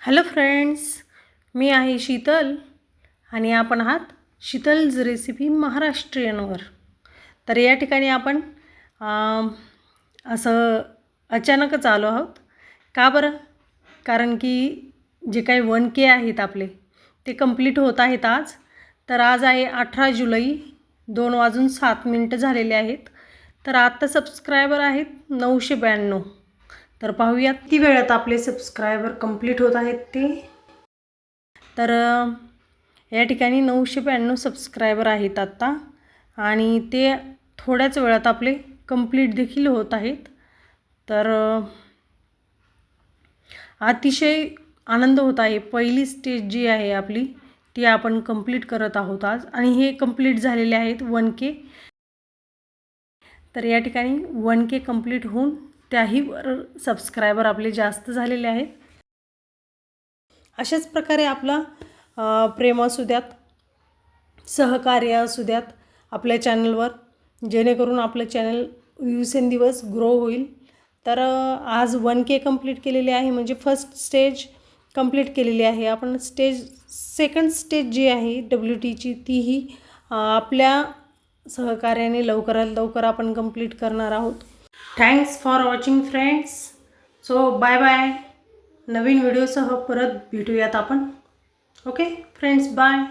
Hello friends, मी आहे शीतल आणि आपण आहात शीतल्स रेसिपी महाराष्ट्रीयनवर। तर या ठिकाणी आपण असं अचानकच आलो आहोत। का बरं? कारण की जे काही 1K आहेत आपले ते कंप्लीट होत आहेत आज। तर आज आहे 18 जुलै, 2:07 झालेले आहेत। तर आता सबस्क्रायबर आहेत 992। तर पाहूयात किती वेळात आपले सबस्क्रायबर कंप्लीट होत आहेत ते। तर या ठिकाणी 992 सबस्क्रायबर आहेत आता आणि ते थोड्याच वेळात आपले कंप्लीट देखील होत आहेत। तर अतिशय आनंद होत आहे। पहिली स्टेज जी आहे आपली ती आपण कंप्लीट करत आहोत आज आणि हे कंप्लीट झालेले आहेत 1K। तर या ठिकाणी 1K कंप्लीट होऊन त्याही वर सबस्क्रायबर आपले जास्त झालेले आहेत। अशाच प्रकारे आपला प्रेम असू द्यात, सहकार्य असू द्यात आपल्या चॅनलवर, जेणेकरून आपलं चॅनल दिवसेंदिवस ग्रो होईल। तर आज 1K कंप्लीट केलेले आहे, म्हणजे फर्स्ट स्टेज कंप्लीट केलेली आहे। आपण सेकंड स्टेज जी आहे WTची तीही आपल्या सहकार्याने लवकरात लवकर आपण कंप्लीट करणार आहोत। Thanks for watching friends. So bye bye. नवीन व्हिडिओसह परत भेटूयात आपण। Okay friends, bye.